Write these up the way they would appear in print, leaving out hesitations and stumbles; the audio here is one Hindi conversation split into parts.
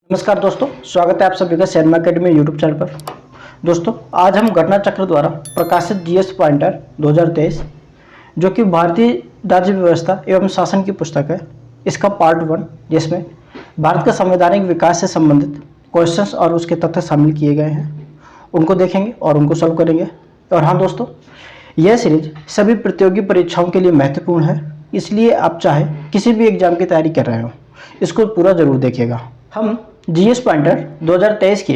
नमस्कार दोस्तों, स्वागत है आप सभी का शेयर मार्केट में यूट्यूब चैनल पर। दोस्तों, आज हम घटना चक्र द्वारा प्रकाशित जीएस पॉइंटर 2023 जो कि भारतीय राज्य व्यवस्था एवं शासन की पुस्तक है, इसका पार्ट 1 जिसमें भारत का संवैधानिक विकास से संबंधित क्वेश्चंस और उसके तथ्य शामिल किए गए हैं, उनको देखेंगे और उनको सॉल्व करेंगे। और हाँ दोस्तों, यह सीरीज सभी प्रतियोगी परीक्षाओं के लिए महत्वपूर्ण है, इसलिए आप चाहे किसी भी एग्जाम की तैयारी कर रहे हो, इसको पूरा जरूर देखिएगा। हम जीएस पॉइंटर 2023 की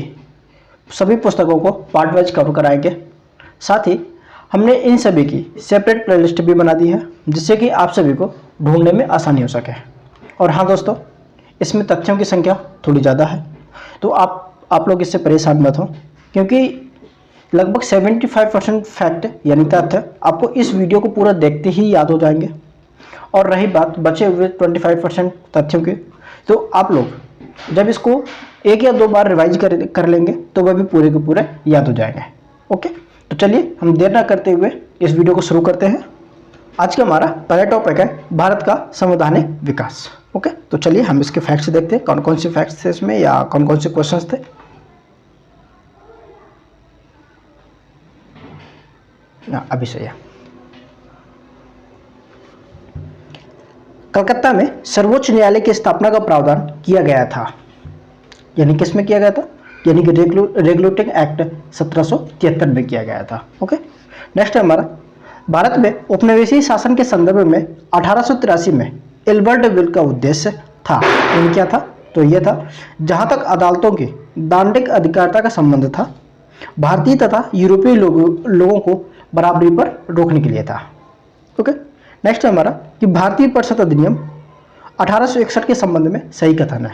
सभी पुस्तकों को पार्ट वाइज कवर कराएंगे। साथ ही हमने इन सभी की सेपरेट प्लेलिस्ट भी बना दी है, जिससे कि आप सभी को ढूंढने में आसानी हो सके। और हाँ दोस्तों, इसमें तथ्यों की संख्या थोड़ी ज़्यादा है, तो आप लोग इससे परेशान मत हो, क्योंकि लगभग 75% फैक्ट यानी तथ्य आपको इस वीडियो को पूरा देखते ही याद हो जाएंगे। और रही बात बचे हुए 25% तथ्यों की, तो आप लोग जब इसको एक या दो बार रिवाइज कर लेंगे तो वह भी पूरे के पूरे याद हो जाएंगे। ओके, तो चलिए हम देर ना करते हुए इस वीडियो को शुरू करते हैं। आज का हमारा पहला टॉपिक है भारत का संवैधानिक विकास। ओके, तो चलिए हम इसके फैक्ट्स देखते हैं, कौन कौन से फैक्ट्स थे इसमें या कौन कौन से क्वेश्चंस थे। अभी सही है। कलकत्ता में सर्वोच्च न्यायालय की स्थापना का प्रावधान किया गया था, यानी किस में किया गया था, यानी कि रेगुलेटिंग एक्ट 1773 में किया गया था। ओके, नेक्स्ट है हमारा भारत में उपनिवेशीय शासन के संदर्भ में 1883 में एल्बर्ट बिल का उद्देश्य था, यानी क्या था, तो यह था जहां तक अदालतों की दांडिक अधिकारिता का संबंध था, भारतीय तथा यूरोपीय लोगों को बराबरी पर रोकने के लिए था। ओके, नेक्स्ट है हमारा कि भारतीय परिषद अधिनियम 1861 के संबंध में सही कथन है।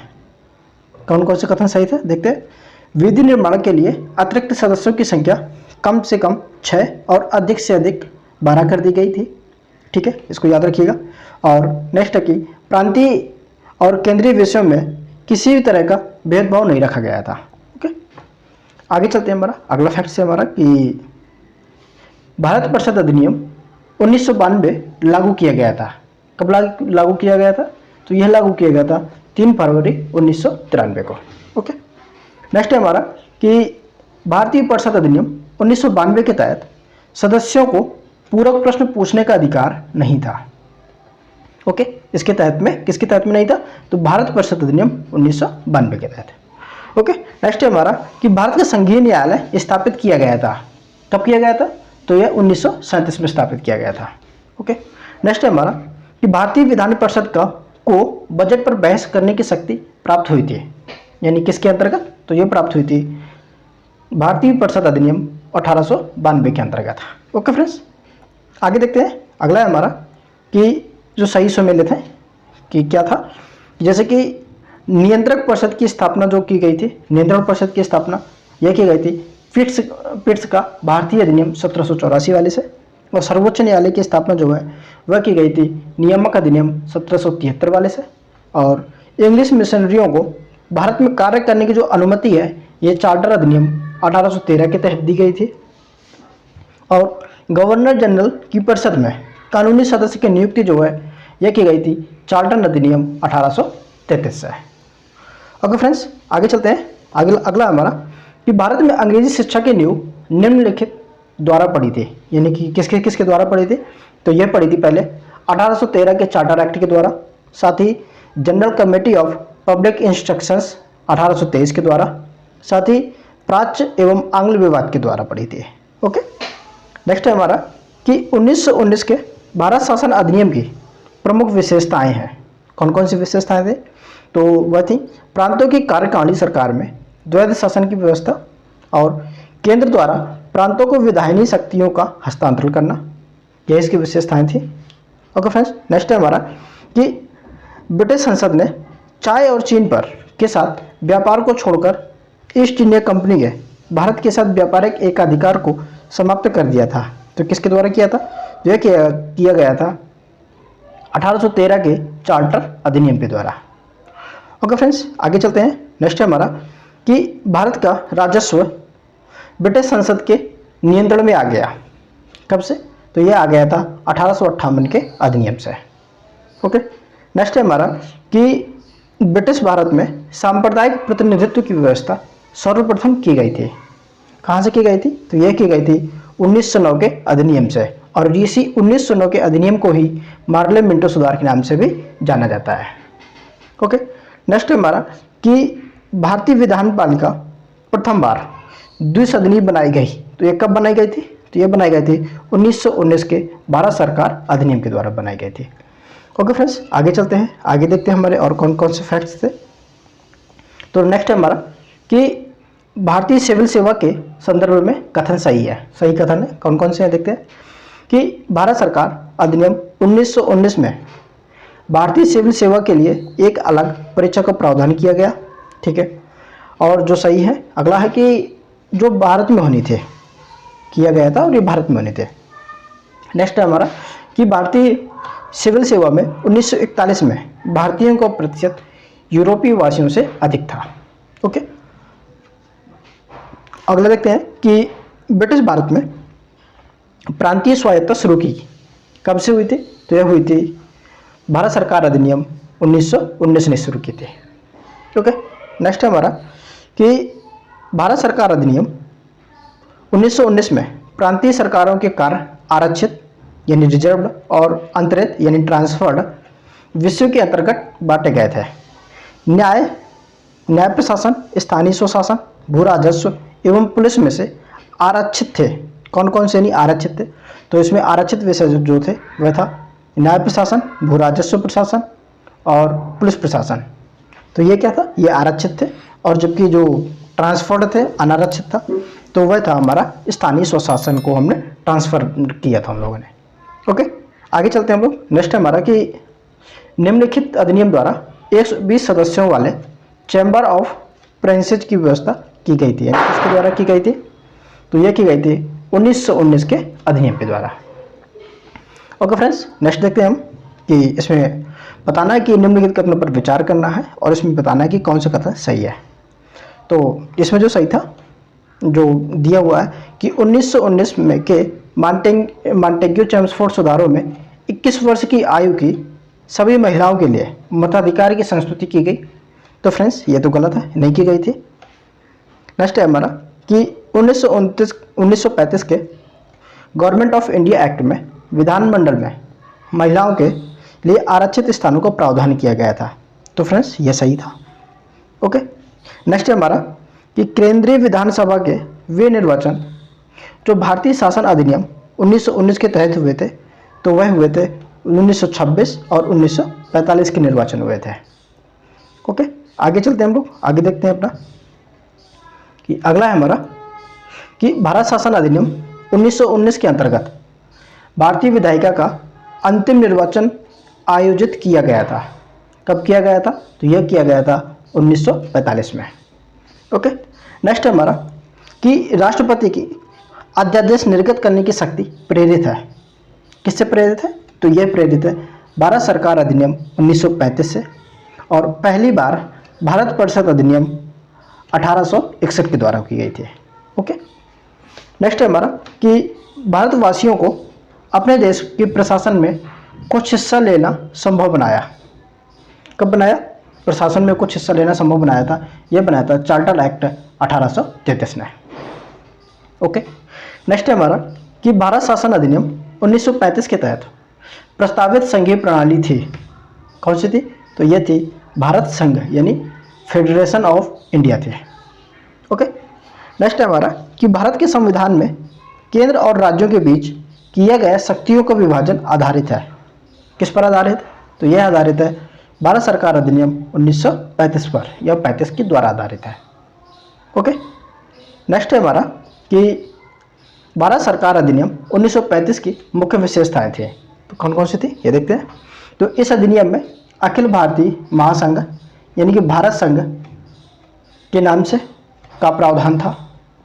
कौन कौन से कथन सही थे देखते हैं। विधि निर्माण के लिए अतिरिक्त सदस्यों की संख्या कम से कम 6 और अधिक से अधिक 12 कर दी गई थी। ठीक है, इसको याद रखिएगा। और नेक्स्ट है कि प्रांतीय और केंद्रीय विषयों में किसी भी तरह का भेदभाव नहीं रखा गया था। ओके, आगे चलते हैं। हमारा अगला फैक्ट से हमारा कि भारत परिषद अधिनियम 1992 लागू किया गया था। कब लागू किया गया था, तो यह लागू किया गया था 3 फरवरी 1993 को। ओके, नेक्स्ट है हमारा कि भारतीय परिषद अधिनियम 1992 के तहत सदस्यों को पूरक प्रश्न पूछने का अधिकार नहीं था। ओके, इसके तहत में किसके तहत में नहीं था, तो भारत परिषद अधिनियम 1992 के तहत। ओके, नेक्स्ट है हमारा कि भारत का संघीय न्यायालय स्थापित किया गया था। कब किया गया था, तो यह 1937 में स्थापित किया गया था। ओके, नेक्स्ट है हमारा कि भारतीय विधान परिषद को बजट पर बहस करने की शक्ति प्राप्त हुई थी, यानी किसके अंतर्गत, तो यह प्राप्त हुई थी भारतीय परिषद अधिनियम 1892 के अंतर्गत। ओके फ्रेंड्स, आगे देखते हैं। अगला है हमारा कि जो सही सम्मिलित है कि क्या था, जैसे कि नियंत्रक परिषद की स्थापना जो की गई थी, नियंत्रण परिषद की स्थापना यह की गई थी पिट्स का भारतीय अधिनियम 1784 वाले से। और सर्वोच्च न्यायालय की स्थापना जो है वह की गई थी नियामक अधिनियम 1773 वाले से। और इंग्लिश मिशनरियों को भारत में कार्य करने की जो अनुमति है, ये चार्टर अधिनियम 1813 के तहत दी गई थी। और गवर्नर जनरल की परिषद में कानूनी सदस्य की नियुक्ति जो है यह की गई थी चार्टर अधिनियम 1833 से। ओके फ्रेंड्स, आगे चलते हैं। अगला हमारा कि भारत में अंग्रेजी शिक्षा की नींव निम्नलिखित द्वारा पड़ी थी, यानी कि किसके द्वारा पड़ी थी, तो यह पड़ी थी पहले 1813 के चार्टर एक्ट के द्वारा, साथ ही general committee of public instructions 1823 के द्वारा, साथ ही प्राच्य एवं आंग्ल विभाग के द्वारा पड़ी थी। ओके, नेक्स्ट है हमारा कि 1919 के भारत शासन अधिनियम की प्रमुख विशेषताएं हैं। कौन कौन सी विशेषताएं थी, तो वह थी प्रांतों की कार्यकारिणी सरकार में द्वैध शासन की व्यवस्था और केंद्र द्वारा प्रांतों को विधायनी शक्तियों का हस्तांतरण करना, यह इसकी विशेषताएं थी। ओके फ्रेंड्स, नेक्स्ट है हमारा कि ब्रिटिश संसद ने चाय और चीन पर के साथ व्यापार को छोड़कर ईस्ट इंडिया कंपनी के भारत के साथ व्यापारिक एकाधिकार को समाप्त कर दिया था। तो किसके द्वारा किया था, तो यह किया गया था 1813 के चार्टर अधिनियम के द्वारा। ओके फ्रेंड्स, आगे चलते हैं। नेक्स्ट है हमारा कि भारत का राजस्व ब्रिटिश संसद के नियंत्रण में आ गया। कब से, तो यह आ गया था 1858 के अधिनियम से। ओके, नेक्स्ट है हमारा कि ब्रिटिश भारत में सांप्रदायिक प्रतिनिधित्व की व्यवस्था सर्वप्रथम की गई थी। कहाँ से की गई थी? तो यह की गई थी 1909 के अधिनियम से, और इसी 1909 के अधिनियम को ही मार्ले मिंटो सुधार के नाम से भी जाना जाता है। ओके, नेक्स्ट हमारा कि भारतीय विधान पालिका प्रथम बार द्विसदनीय बनाई गई। तो ये कब बनाई गई थी? तो ये बनाई गई थी 1919 के भारत सरकार अधिनियम के द्वारा बनाई गई थी। ओके फ्रेंड्स, आगे चलते हैं, आगे देखते हैं हमारे और कौन कौन से फैक्ट्स थे। तो नेक्स्ट है हमारा कि भारतीय सिविल सेवा के संदर्भ में कथन सही है। सही कथन है कौन कौन से हैं देखते हैं कि भारत सरकार अधिनियम 1919 में भारतीय सिविल सेवा के लिए एक अलग परीक्षा का प्रावधान किया गया। ठीक है, और जो सही है अगला है कि जो भारत में होनी थे किया गया था, और ये भारत में होने थे। नेक्स्ट है हमारा कि भारतीय सिविल सेवा में 1941 में भारतीयों का प्रतिशत यूरोपीय वासियों से अधिक था। ओके, अगला देखते हैं कि ब्रिटिश भारत में प्रांतीय स्वायत्तता शुरू की कब से हुई थी? तो यह हुई थी भारत सरकार अधिनियम 1919 ने शुरू की थी। ओके, नेक्स्ट है हमारा कि भारत सरकार अधिनियम 1919 में प्रांतीय सरकारों के कार्य आरक्षित यानी रिजर्व्ड और अंतरित यानी ट्रांसफर्ड विषयों के अंतर्गत बांटे गए थे। न्याय प्रशासन, स्थानीय स्वशासन, भू राजस्व एवं पुलिस में से आरक्षित थे। कौन कौन से यानी आरक्षित थे? तो इसमें आरक्षित विषय जो थे वह था न्याय प्रशासन, भू राजस्व प्रशासन और पुलिस प्रशासन। तो ये क्या था? ये आरक्षित थे, और जबकि जो ट्रांसफर्ड थे अनारक्षित था, तो वह था हमारा स्थानीय स्वशासन को हमने ट्रांसफर किया था हम लोगों ने। ओके, आगे चलते हैं हम लोग। नेक्स्ट हमारा कि निम्नलिखित अधिनियम द्वारा 120 सदस्यों वाले चैम्बर ऑफ प्रिंसेस की व्यवस्था की गई थी। यानी किसके द्वारा की गई थी? तो यह की गई थी 1919 के अधिनियम के द्वारा। ओके फ्रेंड्स, नेक्स्ट देखते हैं हम कि इसमें बताना है कि निम्नलिखित कथनों पर विचार करना है, और इसमें बताना है कि कौन सा कथन सही है। तो इसमें जो सही था जो दिया हुआ है कि 1919 में के मॉन्टेग्यू चेम्सफोर्ड सुधारों में 21 वर्ष की आयु की सभी महिलाओं के लिए मताधिकार की संस्तुति की गई। तो फ्रेंड्स ये तो गलत है, नहीं की गई थी। नेक्स्ट है हमारा कि 1935 के गवर्नमेंट ऑफ इंडिया एक्ट में विधानमंडल में महिलाओं के लिए आरक्षित स्थानों का प्रावधान किया गया था। तो फ्रेंड्स ये सही था। ओके, नेक्स्ट है हमारा कि केंद्रीय विधानसभा के वे निर्वाचन जो भारतीय शासन अधिनियम 1919 के तहत हुए थे, तो वह हुए थे 1926 और 1945 के निर्वाचन हुए थे। ओके, आगे चलते हैं हम लोग, आगे देखते हैं अपना कि अगला है हमारा कि भारत शासन अधिनियम 1919 के अंतर्गत भारतीय विधायिका का अंतिम निर्वाचन आयोजित किया गया था। कब किया गया था? तो यह किया गया था 1945 में। ओके, नेक्स्ट है हमारा कि राष्ट्रपति की अध्यादेश निर्गत करने की शक्ति प्रेरित है। किससे प्रेरित है? तो यह प्रेरित है भारत सरकार अधिनियम 1935 से, और पहली बार भारत परिषद अधिनियम 1861 के द्वारा की गई थी। ओके, नेक्स्ट है हमारा कि भारतवासियों को अपने देश के प्रशासन में कुछ हिस्सा लेना संभव बनाया। कब बनाया? प्रशासन में कुछ हिस्सा लेना संभव बनाया था। यह बनाया था चार्टर एक्ट 1833 ने। ओके, नेक्स्ट है हमारा कि भारत शासन अधिनियम 1935 के तहत प्रस्तावित संघीय प्रणाली थी। कौन सी थी? तो यह थी भारत संघ यानी फेडरेशन ऑफ इंडिया थी। ओके, नेक्स्ट है हमारा कि भारत के संविधान में केंद्र और राज्यों के बीच किया गया शक्तियों का विभाजन आधारित है। किस पर आधारित? तो यह आधारित है भारत सरकार अधिनियम 1935 पर, यह 35 के द्वारा आधारित है। ओके, नेक्स्ट है हमारा कि भारत सरकार अधिनियम 1935 की मुख्य विशेषताएं थी। तो कौन कौन सी थी ये देखते हैं। तो इस अधिनियम में अखिल भारतीय महासंघ यानी कि भारत संघ के नाम से का प्रावधान था।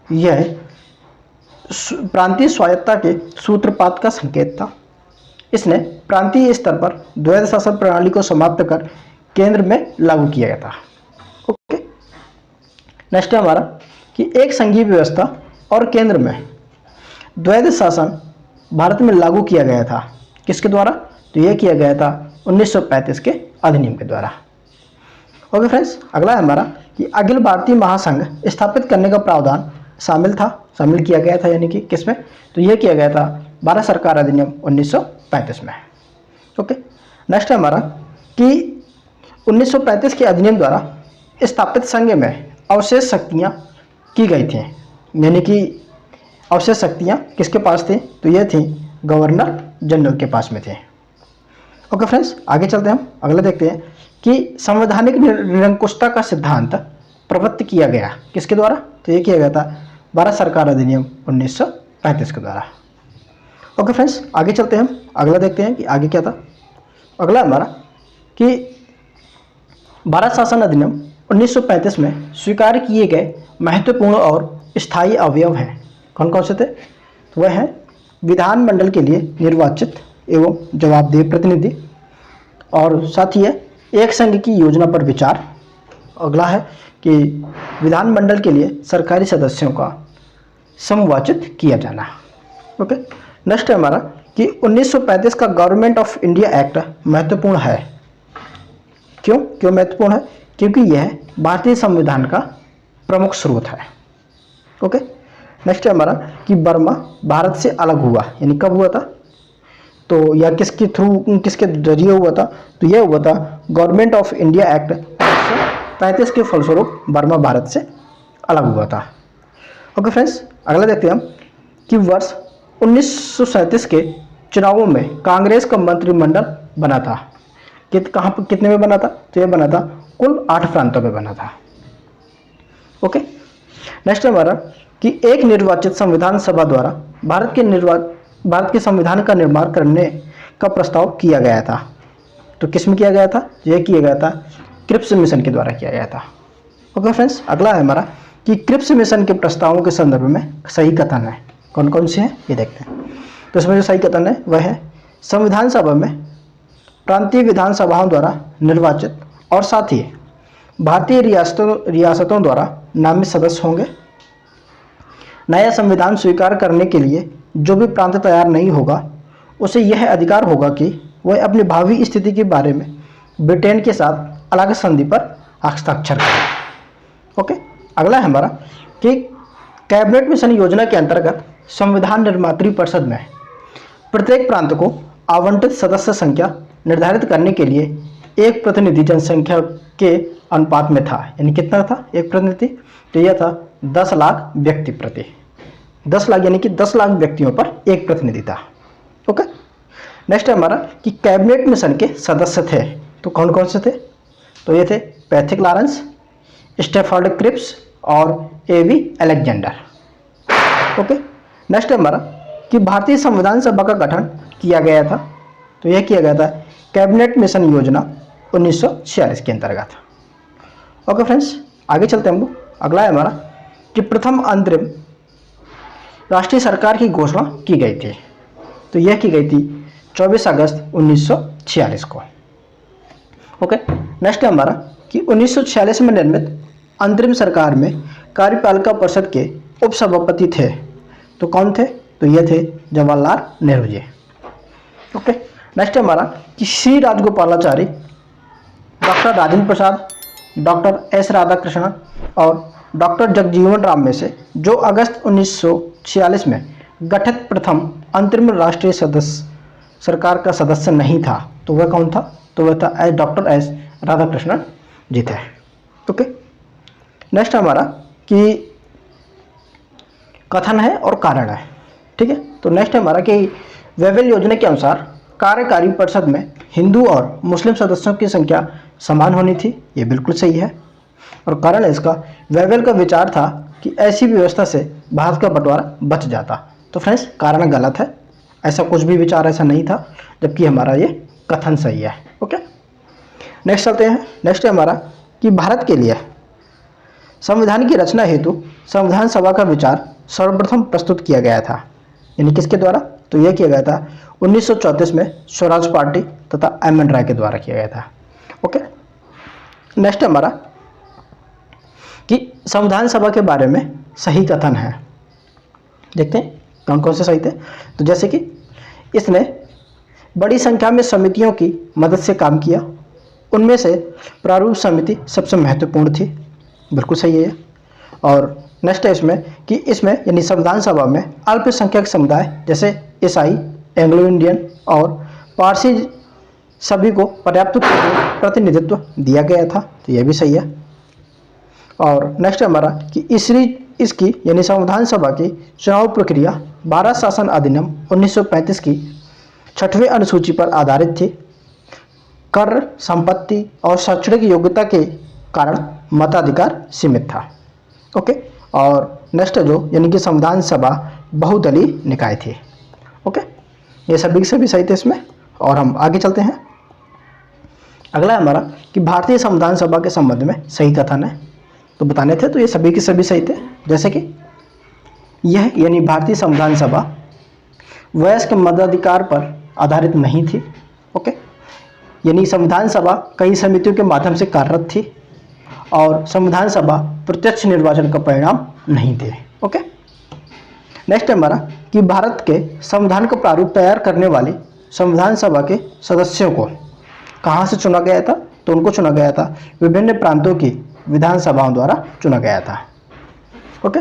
यह प्रांतीय स्वायत्तता के सूत्रपात का संकेत था। इसने प्रांतीय स्तर पर द्वैध शासन प्रणाली को समाप्त कर केंद्र में लागू किया गया था। ओके, नेक्स्ट है हमारा कि एक संघीय व्यवस्था और केंद्र में द्वैध शासन भारत में लागू किया गया था। किसके द्वारा? तो यह किया गया था 1935 के अधिनियम के द्वारा। ओके फ्रेंड्स, अगला है हमारा कि अखिल भारतीय महासंघ स्थापित करने का प्रावधान शामिल किया गया था, यानी कि किसमें, तो यह किया गया था भारत सरकार अधिनियम 1935 में। ओके, नेक्स्ट है हमारा कि 1935 के अधिनियम द्वारा स्थापित संघ में अवशेष शक्तियां की गई थी, यानी कि अवशेष शक्तियां किसके पास थी, तो ये थी गवर्नर जनरल के पास में थे। ओके फ्रेंड्स, आगे चलते हैं, हम अगला देखते हैं कि संवैधानिक निरंकुशता का सिद्धांत प्रवृत्त किया गया किसके द्वारा, तो ये किया गया था भारत सरकार अधिनियम 1935 के द्वारा। ओके फ्रेंड्स, आगे चलते हैं, हम अगला देखते हैं कि आगे क्या था। अगला हमारा कि भारत शासन अधिनियम 1935 में स्वीकार किए गए महत्वपूर्ण और स्थायी अवयव हैं, कौन कौन से थे, तो वह है विधानमंडल के लिए निर्वाचित एवं जवाबदेह प्रतिनिधि, और साथ ही है एक संघ की योजना पर विचार। अगला है कि विधानमंडल के लिए सरकारी सदस्यों का समवाचित किया जाना। ओके, नेक्स्ट है हमारा कि 1935 का गवर्नमेंट ऑफ इंडिया एक्ट महत्वपूर्ण है। क्यों महत्वपूर्ण है, क्योंकि यह भारतीय संविधान का प्रमुख स्रोत है। ओके, नेक्स्ट है हमारा कि बर्मा भारत से अलग हुआ, यानी कब हुआ था, तो या किसके थ्रू, किसके जरिए हुआ था, तो यह हुआ था गवर्नमेंट ऑफ इंडिया एक्ट 1935 के फलस्वरूप बर्मा भारत से अलग हुआ था। ओके फ्रेंड्स, अगला देखते हैं हम कि वर्ष 1937 के चुनावों में कांग्रेस का मंत्रिमंडल बना था, कहाँ पर कितने में बना था, तो यह बना था कुल 8 प्रांतों में बना था। ओके, नेक्स्ट हमारा कि एक निर्वाचित संविधान सभा द्वारा भारत के संविधान का निर्माण करने का प्रस्ताव किया गया था, तो किस में किया गया था, यह किया गया था क्रिप्स मिशन के द्वारा किया गया था। ओके फ्रेंड्स, अगला है हमारा कि क्रिप्स मिशन के प्रस्तावों के संदर्भ में सही कथन है, कौन कौन से हैं ये देखते हैं। तो इसमें जो सही कथन है वह है संविधान सभा में प्रांतीय विधानसभाओं द्वारा निर्वाचित और साथ ही भारतीय रियासतों द्वारा नामित सदस्य होंगे। नया संविधान स्वीकार करने के लिए जो भी प्रांत तैयार नहीं होगा उसे यह अधिकार होगा कि वह अपनी भावी स्थिति के बारे में ब्रिटेन के साथ अलग संधि पर हस्ताक्षर करे। ओके, अगला है हमारा कि कैबिनेट मिशन योजना के अंतर्गत संविधान निर्मात्री परिषद में प्रत्येक प्रांत को आवंटित सदस्य संख्या निर्धारित करने के लिए एक प्रतिनिधि जनसंख्या के अनुपात में था, यानी कितना था एक प्रतिनिधि, तो यह था 10 लाख व्यक्ति प्रति 10 लाख, यानी कि 10 लाख व्यक्तियों पर एक प्रतिनिधि था। ओके, नेक्स्ट है हमारा कि कैबिनेट मिशन के सदस्य थे, तो कौन कौन से थे, तो ये थे पैथिक लॉरेंस, स्टेफर्ड क्रिप्स और एवी अलेक्जेंडर। ओके, नेक्स्ट है हमारा कि भारतीय संविधान सभा का गठन किया गया था, तो यह किया गया था कैबिनेट मिशन योजना 1946 के अंतर्गत। ओके फ्रेंड्स, आगे चलते हैं हम लोग। अगला है हमारा कि प्रथम अंतरिम राष्ट्रीय सरकार की घोषणा की गई थी, तो यह की गई थी 24 अगस्त 1946 को। ओके, नेक्स्ट है हमारा कि 1946 में निर्मित अंतरिम सरकार में कार्यपालिका परिषद के उपसभापति थे, तो कौन थे, तो ये थे जवाहरलाल नेहरू जी। ओके, नेक्स्ट है हमारा कि Shri Rajagopalachari, doctor Rajendra Prasad, doctor S Radhakrishnan और डॉक्टर जगजीवन राम में से जो अगस्त 1946 में गठित प्रथम अंतरिम राष्ट्रीय सदस्य सरकार का सदस्य नहीं था, तो वह कौन था, तो वह था डॉक्टर एस राधाकृष्णन जी थे। ओके, नेक्स्ट हमारा कि कथन है और कारण है, ठीक है। तो नेक्स्ट हमारा कि वेवेल योजना के अनुसार कार्यकारी परिषद में हिंदू और मुस्लिम सदस्यों की संख्या समान होनी थी, ये बिल्कुल सही है। और कारण इसका वेवेल का विचार था कि ऐसी व्यवस्था से भारत का बंटवारा बच जाता। तो फ्रेंड्स, कारण गलत है, ऐसा कुछ भी विचार ऐसा नहीं था, जबकि हमारा ये कथन सही है। ओके, नेक्स्ट चलते हैं। नेक्स्ट है हमारा कि भारत के लिए संविधान की रचना हेतु संविधान सभा का विचार सर्वप्रथम प्रस्तुत किया गया था, यानी किसके द्वारा, तो यह किया गया था 1934 में स्वराज पार्टी तथा एम एन राय के द्वारा किया गया था। ओके, नेक्स्ट हमारा कि संविधान सभा के बारे में सही कथन है, देखते हैं कौन कौन से सही थे। तो जैसे कि इसने बड़ी संख्या में समितियों की मदद से काम किया, उनमें से प्रारूप समिति सबसे महत्वपूर्ण थी, बिल्कुल सही है ये। और नेक्स्ट है इसमें कि इसमें यानी संविधान सभा में अल्पसंख्यक समुदाय जैसे ईसाई, एंग्लो इंडियन और पारसी सभी को पर्याप्त प्रतिनिधित्व दिया गया था, तो यह भी सही है। और नेक्स्ट है हमारा कि इसकी यानी संविधान सभा की चुनाव प्रक्रिया भारत शासन अधिनियम 1935 की 6वें अनुसूची पर आधारित थी। कर, संपत्ति और शैक्षणिक योग्यता के कारण मताधिकार सीमित था। ओके। और नेक्स्ट है जो यानी कि संविधान सभा बहुदलीय निकाय थी। ओके, ये सभी के सभी सही थे इसमें। और हम आगे चलते हैं। अगला है हमारा कि भारतीय संविधान सभा के संबंध में सही कथन है, तो बताने थे, तो ये सभी के सभी सही थे। जैसे कि यह यानी भारतीय संविधान सभा वयस्क मताधिकार पर आधारित नहीं थी। ओके, यानी संविधान सभा कई समितियों के माध्यम से कार्यरत थी और संविधान सभा प्रत्यक्ष निर्वाचन का परिणाम नहीं थे। ओके। नेक्स्ट है हमारा कि भारत के संविधान का प्रारूप तैयार करने वाली संविधान सभा के सदस्यों को कहाँ से चुना गया था, तो उनको चुना गया था विभिन्न प्रांतों की विधानसभाओं द्वारा चुना गया था। ओके।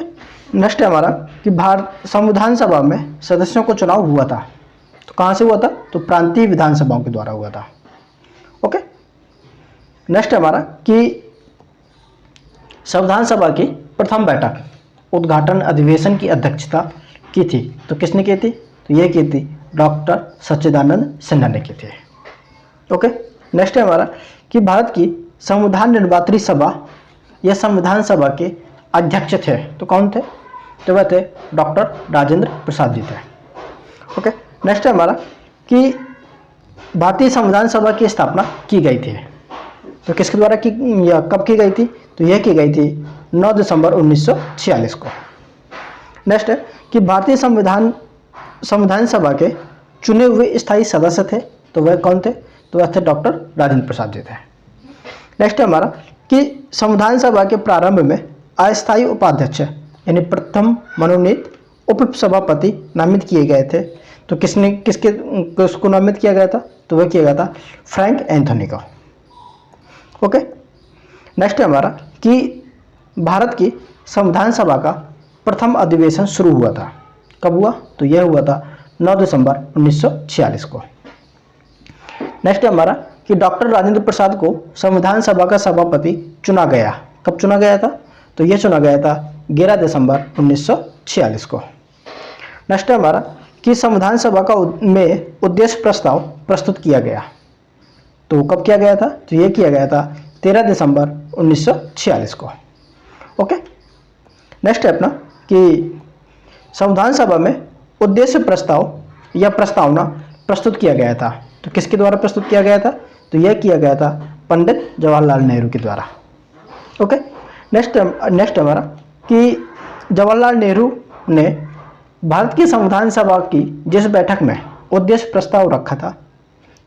नेक्स्ट है हमारा कि संविधान सभा में सदस्यों को चुनाव हुआ था, तो कहाँ से हुआ था, तो प्रांतीय विधानसभाओं के द्वारा हुआ था। ओके। नेक्स्ट है हमारा कि संविधान सभा की प्रथम बैठक उद्घाटन अधिवेशन की अध्यक्षता की थी, तो किसने की थी, तो यह की थी डॉक्टर सच्चिदानंद सिन्हा ने की थी। ओके। नेक्स्ट है हमारा कि भारत की संविधान निर्मात्री सभा या संविधान सभा के अध्यक्ष थे, तो कौन थे, तो वह थे डॉक्टर राजेंद्र प्रसाद जी थे। ओके। नेक्स्ट है हमारा कि भारतीय संविधान सभा की स्थापना की गई थी, तो किसके द्वारा की या कब की गई थी, तो यह की गई थी 9 दिसंबर 1946 को। नेक्स्ट है कि भारतीय संविधान सभा के चुने हुए स्थायी सदस्य थे, तो वह कौन थे, तो वह थे डॉक्टर राजेंद्र प्रसाद जी थे। नेक्स्ट है हमारा कि संविधान सभा के प्रारंभ में अस्थायी उपाध्यक्ष यानी प्रथम मनोनीत उप सभापति नामित किए गए थे, तो किसको नामित किया गया था, तो वह किया गया था फ्रैंक एंथोनी को। ओके। नेक्स्ट है हमारा कि भारत की संविधान सभा का प्रथम अधिवेशन शुरू हुआ था, कब हुआ, तो यह हुआ था 9 दिसंबर 1946 को। नेक्स्ट है हमारा कि डॉक्टर राजेंद्र प्रसाद को संविधान सभा का सभापति चुना गया, कब चुना गया था, तो यह चुना गया था 11 दिसंबर 1946 को। नेक्स्ट है हमारा कि संविधान सभा का में उद्देश्य प्रस्ताव प्रस्तुत किया गया, तो कब किया गया था, तो यह किया गया था 13 दिसंबर 1946 को। ओके। नेक्स्ट है अपना कि संविधान सभा में उद्देश्य प्रस्ताव या प्रस्तावना प्रस्तुत किया गया था, तो किसके द्वारा प्रस्तुत किया गया था, तो यह किया गया था पंडित जवाहरलाल नेहरू के द्वारा। ओके। नेक्स्ट हमारा कि जवाहरलाल नेहरू ने भारत की संविधान सभा की जिस बैठक में उद्देश्य प्रस्ताव रखा था,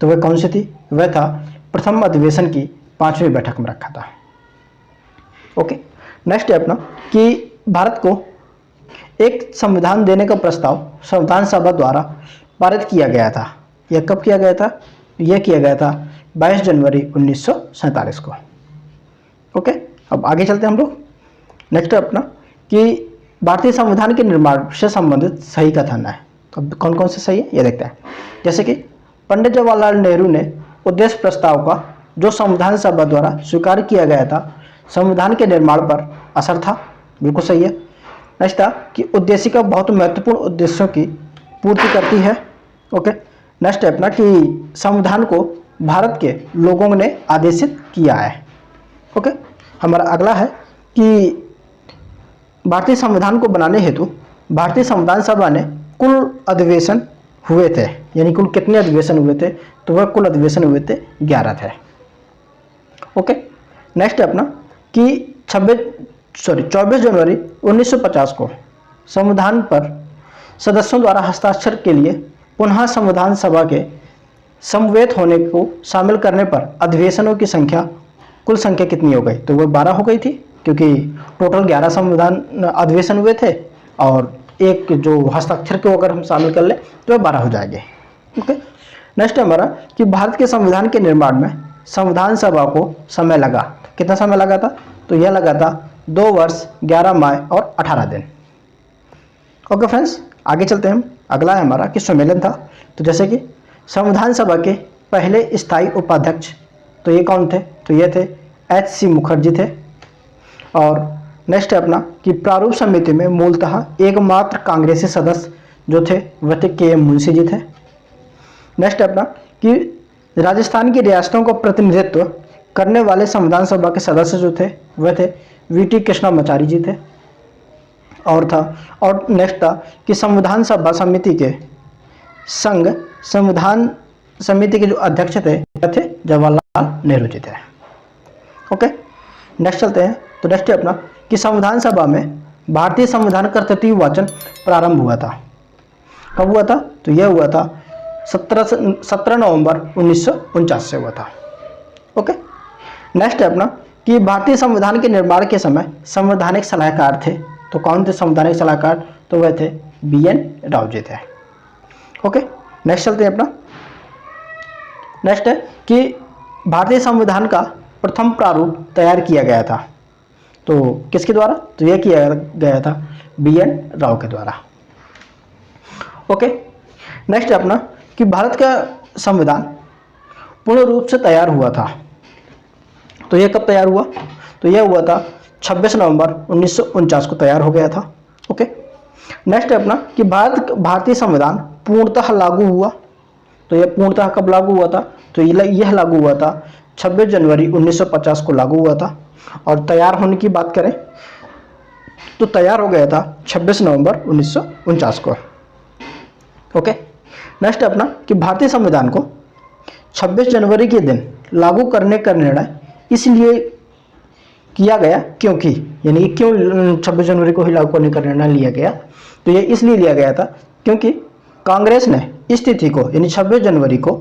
तो वह कौन सी थी, वह था प्रथम अधिवेशन की 5वीं बैठक में रखा था। ओके। नेक्स्ट है अपना कि भारत को एक संविधान देने का प्रस्ताव संविधान सभा द्वारा पारित किया गया था, यह कब किया गया था, यह किया गया था 22 जनवरी 1947 को। ओके। अब आगे चलते हैं हम लोग। नेक्स्ट है अपना कि भारतीय संविधान के निर्माण से संबंधित सही कथन है, तो कौन कौन से सही है ये देखते हैं। जैसे कि पंडित जवाहरलाल नेहरू ने उद्देश्य प्रस्ताव का जो संविधान सभा द्वारा स्वीकार किया गया था संविधान के निर्माण पर असर था, बिल्कुल सही है। नेक्स्ट था कि उद्देशिका बहुत महत्वपूर्ण उद्देश्यों की पूर्ति करती है। ओके। नेक्स्ट है अपना कि संविधान को भारत के लोगों ने आदेशित किया है। ओके। हमारा अगला है कि भारतीय संविधान को बनाने हेतु भारतीय संविधान सभा ने कुल अधिवेशन हुए थे, यानी कुल कितने अधिवेशन हुए थे, तो वह कुल अधिवेशन हुए थे 11 थे। ओके। नेक्स्ट है अपना कि 24 जनवरी 1950 को संविधान पर सदस्यों द्वारा हस्ताक्षर के लिए पुनः संविधान सभा के समवेत होने को शामिल करने पर अधिवेशनों की कुल संख्या कितनी हो गई, तो वह 12 हो गई थी, क्योंकि टोटल 11 संविधान अधिवेशन हुए थे और एक जो हस्ताक्षर को अगर हम शामिल कर ले तो वह 12 हो जाएंगे। ओके। नेक्स्ट है हमारा कि भारत के संविधान के निर्माण में संविधान सभा को समय लगा। कितना समय लगा था? तो यह लगा था 2 वर्ष 11 माह और 18 दिन। ओके फ्रेंड्स, आगे चलते हैं हम। अगला है हमारा कि सम्मेलन था। तो जैसे कि संविधान सभा के पहले स्थायी उपाध्यक्ष, तो ये कौन थे? तो ये थे H.C. मुखर्जी थे। और नेक्स्ट है अपना कि प्रारूप समिति में मूलतः एकमात्र कांग्रेसी सदस्य जो थे वह थे K.M. मुंशी जी थे। नेक्स्ट है अपना कि राजस्थान की रियासतों का प्रतिनिधित्व करने वाले संविधान सभा के सदस्य जो थे वह थे V.T. कृष्णामाचारी जी थे। और नेक्स्ट था कि संविधान सभा समिति के संविधान समिति के जो अध्यक्ष थे वह थे जवाहरलाल नेहरू जी थे। ओके, नेक्स्ट चलते हैं। तो नेक्स्ट है अपना कि संविधान सभा में भारतीय संविधान का तृतीय वाचन प्रारंभ हुआ था। कब हुआ था? तो यह हुआ था 17 नवंबर 1949 से हुआ था। ओके, नेक्स्ट है अपना कि भारतीय संविधान के निर्माण के समय संवैधानिक सलाहकार थे। तो कौन थे संवैधानिक सलाहकार? तो वह थे B.N. राव जी थे। ओके, नेक्स्ट चलते हैं अपना। नेक्स्ट है कि भारतीय संविधान का प्रथम प्रारूप तैयार किया गया था। तो किसके द्वारा? तो यह किया गया था B.N. राव के द्वारा। ओके, नेक्स्ट है अपना कि भारत का संविधान पूर्ण रूप से तैयार हुआ था। तो यह कब तैयार हुआ? तो यह हुआ था 26 नवंबर 1949 को तैयार हो गया था। ओके, नेक्स्ट है अपना कि भारतीय संविधान पूर्णतः लागू हुआ। तो यह पूर्णतः कब लागू हुआ था? तो यह लागू हुआ था 26 जनवरी 1950 को लागू हुआ था। और तैयार होने की बात करें तो तैयार हो गया था 26 नवंबर 1949 को। ओके, नेक्स्ट है अपना कि भारतीय संविधान को 26 जनवरी के दिन लागू करने का निर्णय इसलिए किया गया क्योंकि, यानी क्यों 26 जनवरी को ही लागू करने का निर्णय लिया गया? तो ये इसलिए लिया गया था क्योंकि कांग्रेस ने इस तिथि को, यानी 26 जनवरी को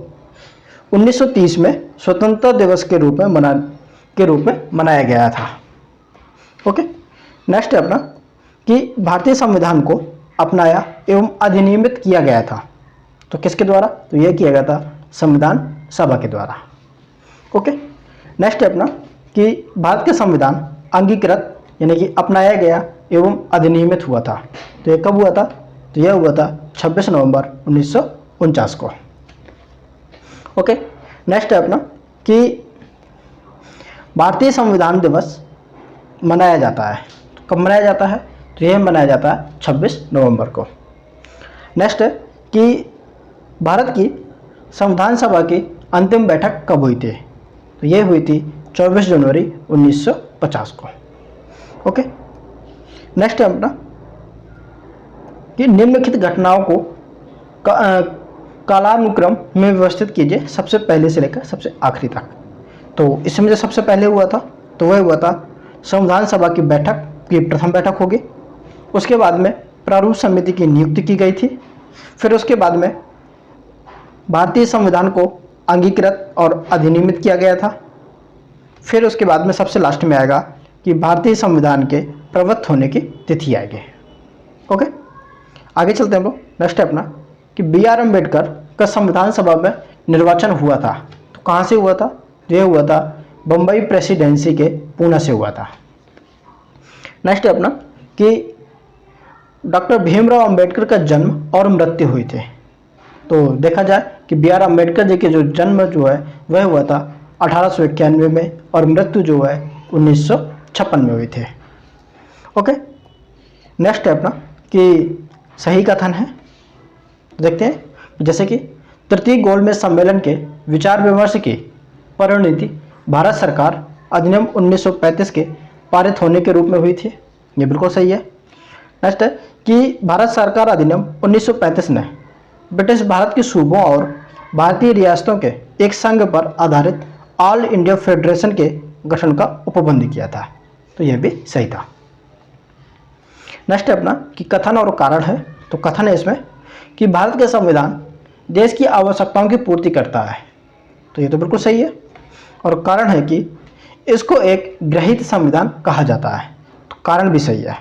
1930 में स्वतंत्रता दिवस के रूप में मनाया गया था। ओके, नेक्स्ट है अपना कि भारतीय संविधान को अपनाया एवं अधिनियमित किया गया था। तो किसके द्वारा? तो यह किया गया था संविधान सभा के द्वारा। ओके, नेक्स्ट है अपना कि भारत का संविधान अंगीकृत, यानी कि अपनाया गया एवं अधिनियमित हुआ था। तो यह कब हुआ था? तो यह हुआ था 26 नवंबर 1949 को। ओके, नेक्स्ट है अपना कि भारतीय संविधान दिवस मनाया जाता है। कब मनाया जाता है? तो यह मनाया जाता है 26 नवंबर को। नेक्स्ट है कि भारत की संविधान सभा की अंतिम बैठक कब हुई थी? तो यह हुई थी 24 जनवरी 1950 को। ओके, नेक्स्ट है अपना कि निम्नलिखित घटनाओं को कालानुक्रम में व्यवस्थित कीजिए, सबसे पहले से लेकर सबसे आखिरी तक। तो इसमें जो सबसे पहले हुआ था तो वह हुआ था संविधान सभा की बैठक की प्रथम बैठक होगी। उसके बाद में प्रारूप समिति की नियुक्ति की गई थी। फिर उसके बाद में भारतीय संविधान को अंगीकृत और अधिनियमित किया गया था। फिर उसके बाद में सबसे लास्ट में आएगा कि भारतीय संविधान के प्रवृत्त होने की तिथि आएगी। ओके, आगे चलते हैं हम लोग। नेक्स्ट है अपना कि B.R. अम्बेडकर का संविधान सभा में निर्वाचन हुआ था। तो कहाँ से हुआ था? यह हुआ था बम्बई प्रेसिडेंसी के पुणे से हुआ था। नेक्स्ट है अपना कि डॉक्टर भीमराव अंबेडकर का जन्म और मृत्यु हुई थी। तो देखा जाए कि B.R. अम्बेडकर जी के जो जन्म जो है वह हुआ था 1891 में और मृत्यु जो है 1956 में हुई थी। ओके, नेक्स्ट है अपना कि सही कथन है। देखते हैं जैसे कि तृतीय गोलमेज सम्मेलन के विचार विमर्श की परिणति भारत सरकार अधिनियम 1935 के पारित होने के रूप में हुई थी। ये बिल्कुल सही है। नेक्स्ट है कि भारत सरकार अधिनियम 1935 ने ब्रिटिश भारत के सूबों और भारतीय रियासतों के एक संघ पर आधारित ऑल इंडिया फेडरेशन के गठन का उपबंध किया था। तो यह भी सही था। नेक्स्ट है अपना कि कथन और कारण है। तो कथन है इसमें कि भारत का संविधान देश की आवश्यकताओं की पूर्ति करता है। तो ये तो बिल्कुल सही है। और कारण है कि इसको एक गृहीत संविधान कहा जाता है। तो कारण भी सही है।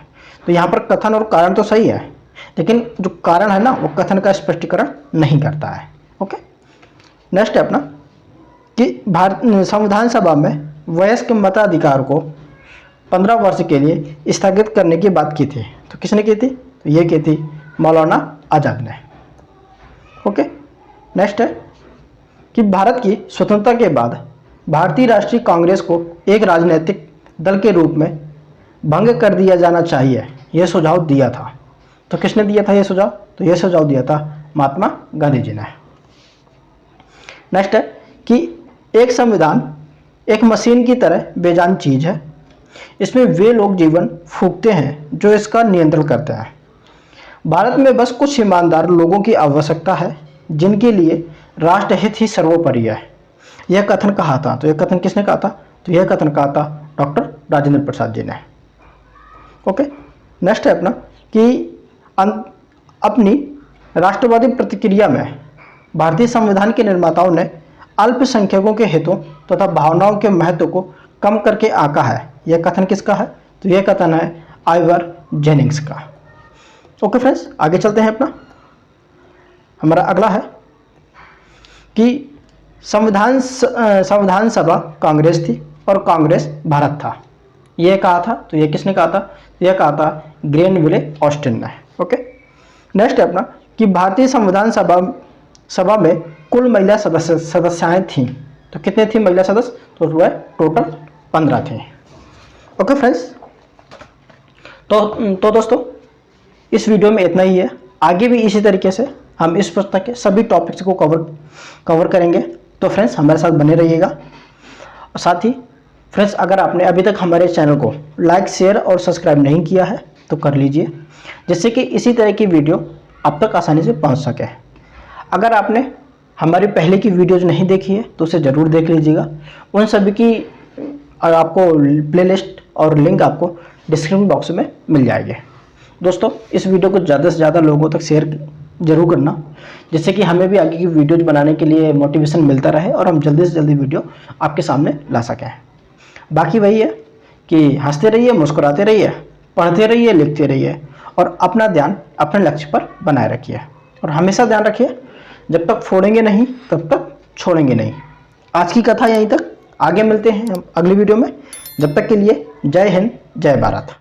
तो यहाँ पर कथन और कारण तो सही है, लेकिन जो कारण है ना वो कथन का स्पष्टीकरण नहीं करता है। ओके, नेक्स्ट है अपना कि संविधान सभा में वयस्क मताधिकार को 15 वर्ष के लिए स्थगित करने की बात की थी। तो किसने की थी? तो ये की थी मौलाना आज़ाद ने। ओके, नेक्स्ट है कि भारत की स्वतंत्रता के बाद भारतीय राष्ट्रीय कांग्रेस को एक राजनीतिक दल के रूप में भंग कर दिया जाना चाहिए, यह सुझाव दिया था। तो किसने दिया था यह सुझाव? तो यह सुझाव दिया था महात्मा गांधी जी ने। नेक्स्ट है कि एक संविधान एक मशीन की तरह बेजान चीज है, इसमें वे लोग जीवन फूंकते हैं जो इसका नियंत्रण करते हैं। भारत में बस कुछ ईमानदार लोगों की आवश्यकता है जिनके लिए राष्ट्रहित ही सर्वोपरि है। यह कथन कहा था। तो यह कथन किसने कहा था? तो यह कथन कहा था डॉक्टर राजेंद्र प्रसाद जी ने। ओके, नेक्स्ट है अपना कि अपनी राष्ट्रवादी प्रतिक्रिया में भारतीय संविधान के निर्माताओं ने अल्पसंख्यकों के हितों तथा भावनाओं के महत्व को कम करके आंका है। यह कथन किसका है? तो यह कथन है आइवर जेनिंग्स का। ओके फ्रेंड्स, आगे चलते हैं। अपना हमारा अगला है कि संविधान सभा कांग्रेस थी और कांग्रेस भारत था। यह कहा था। तो यह किसने कहा था? यह कहा था ग्रेनविले ऑस्टिन ने। ओके, नेक्स्ट है अपना कि भारतीय संविधान सभा में कुल महिला सदस्याएं थीं। तो कितने थी महिला सदस्य? तो वह टोटल 15 थे। ओके फ्रेंड्स, तो दोस्तों इस वीडियो में इतना ही है। आगे भी इसी तरीके से हम इस पुस्तक के सभी टॉपिक्स को कवर करेंगे। तो फ्रेंड्स हमारे साथ बने रहिएगा। और साथ ही फ्रेंड्स, अगर आपने अभी तक हमारे चैनल को लाइक, शेयर और सब्सक्राइब नहीं किया है तो कर लीजिए, जिससे कि इसी तरह की वीडियो आप तक आसानी से पहुंच सके। अगर आपने हमारी पहले की वीडियोज नहीं देखी है तो उसे ज़रूर देख लीजिएगा। उन सभी की आपको प्लेलिस्ट और लिंक आपको डिस्क्रिप्शन बॉक्स में मिल जाएगी। दोस्तों इस वीडियो को ज़्यादा से ज़्यादा लोगों तक शेयर जरूर करना, जिससे कि हमें भी आगे की वीडियोज बनाने के लिए मोटिवेशन मिलता रहे और हम जल्दी से जल्दी वीडियो आपके सामने ला सकें। बाकी वही है कि हंसते रहिए, मुस्कुराते रहिए, पढ़ते रहिए, लिखते रहिए और अपना ध्यान अपने लक्ष्य पर बनाए रखिए। और हमेशा ध्यान रखिए, जब तक फोड़ेंगे नहीं तब तक छोड़ेंगे नहीं। आज की कथा यहीं तक, आगे मिलते हैं हम अगली वीडियो में। जब तक के लिए जय हिंद, जय भारत।